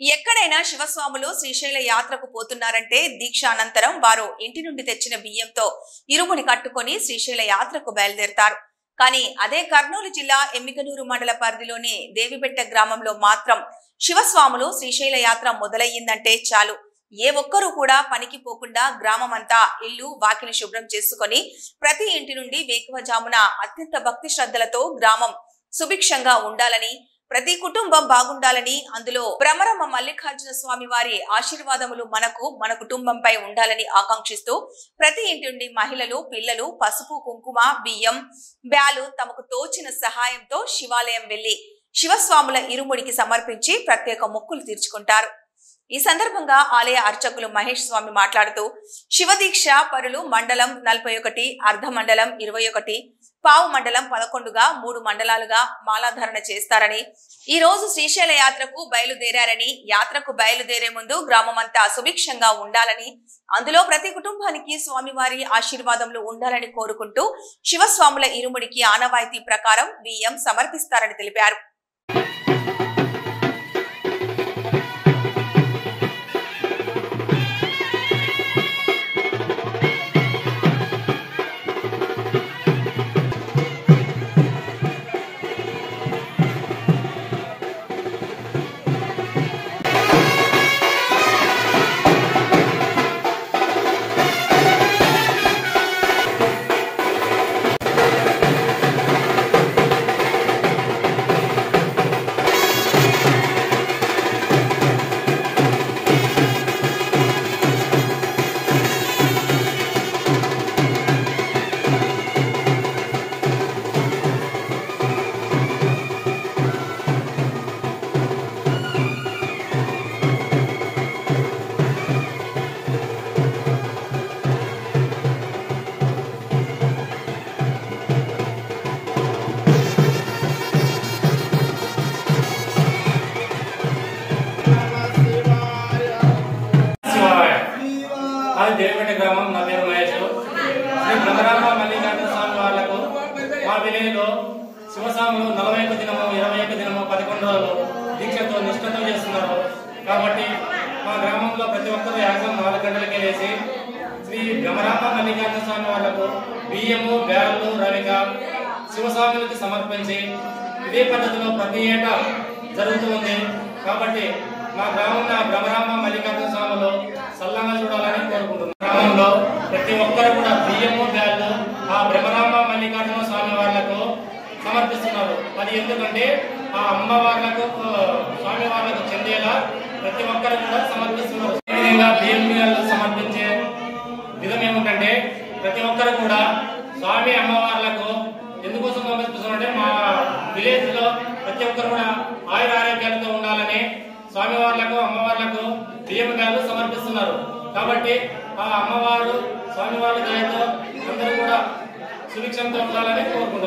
ఎక్కడైనా శివస్వాములు శ్రీశైల యాత్రకు పోతున్నారంటే దీక్ష అనంతరం వారు ఇంటి నుండి తెచ్చిన బియ్యంతో ఇరుముడి కట్టుకొని శ్రీశైల యాత్రకు బయలుదేరతారు. కానీ అదే కర్నూలు జిల్లా ఎమ్మిగనూరు మండల పరిధిలోని దేవిబెట్ట గ్రామంలో మాత్రం శివస్వాములు శ్రీశైల యాత్ర మొదలయ్యిందంటే చాలు ఏ ఒక్కరూ కూడా పనికి పోకుండా గ్రామమంతా ఇల్లు వాకిలి శుభ్రం చేసుకొని ప్రతి ఇంటి నుండి వేకువజామున అత్యంత భక్తి శ్రద్ధలతో గ్రామం సుభిక్షంగా ఉండాలని, ప్రతి కుటుంబం బాగుండాలని, అందులో భ్రమరమ మల్లికార్జున స్వామి వారి ఆశీర్వాదములు మన కుటుంబంపై ఉండాలని ఆకాంక్షిస్తూ ప్రతి ఇంటి నుండి మహిళలు, పిల్లలు పసుపు, కుంకుమ, బియ్యం, బ్యాలు తమకు తోచిన సహాయంతో శివాలయం వెళ్లి శివస్వాముల ఇరుముడికి సమర్పించి ప్రత్యేక మొక్కులు తీర్చుకుంటారు. ఈ సందర్భంగా ఆలయ అర్చకులు మహేష్ స్వామి మాట్లాడుతూ శివదీక్ష పరులు మండలం 41, అర్ధ మండలం 21, పావు మండలం 11గా 3 మండలాలుగా మాలాధారణ చేస్తారని, ఈ రోజు శ్రీశైల యాత్రకు బయలుదేరారని, యాత్రకు బయలుదేరే ముందు గ్రామమంతా సుభిక్షంగా ఉండాలని, అందులో ప్రతి కుటుంబానికి స్వామివారి ఆశీర్వాదములు ఉండాలని కోరుకుంటూ శివస్వాముల ఇరుముడికి ఆనవాయితీ ప్రకారం బియ్యం సమర్పిస్తారని తెలిపారు. దేవిబెట్ట గ్రామం. నా పేరు మహేష్. శ్రీ భ్రమరామ మల్లికార్జున స్వామి వాళ్లకు మా విలేజ్లో శివస్వాములు 41 దినము, 21 దినము, 11 రోజులు దీక్షతో నిష్ఠతో చేస్తున్నారు. కాబట్టి మా గ్రామంలో ప్రతి ఒక్కరూ యాగం 4 గంటలకే లేచి శ్రీ భ్రమరామ మల్లికార్జున స్వామి వాళ్లకు బియ్యము, బ్యాలు, రవిక శివస్వాములకి సమర్పించి ఇదే పద్ధతిలో ప్రతి ఏటా జరుగుతూ ఉంది. కాబట్టి మా గ్రామంలో భ్రమరామ మల్లికార్జున స్వాములు సల్లంగా చూడాలని కోరుకుంటున్నాం. గ్రామంలో ప్రతి ఒక్కరు కూడా బియ్యము, బ్యాలు ఆ భ్రమరామ మల్లికార్జున స్వామి వాళ్లకు సమర్పిస్తున్నారు. అది ఎందుకంటే ఆ అమ్మవార్లకు, స్వామి వాళ్లకు చెందేలా ప్రతి ఒక్కరు కూడా సమర్పిస్తున్నారు. ఈ విధంగా బియ్యం బియ్యాలు సమర్పించే విధం ఏమిటంటే ప్రతి ఒక్కరు కూడా స్వామి అమ్మవార్లకు ఎందుకోసం సమర్పిస్తున్నారంటే మా విలేజ్ లో ప్రతి ఒక్కరు కూడా ఆయుర ఆరోగ్యాలతో ఉండాలని స్వామివార్లకు, అమ్మవార్లకు బియ్యం బ్యాలు సమర్పిస్తున్నారు. కాబట్టి ఆ అమ్మవారు, స్వామివారి దయతో అందరూ కూడా సుభిక్షంతో ఉండాలని కోరుకుంటున్నారు.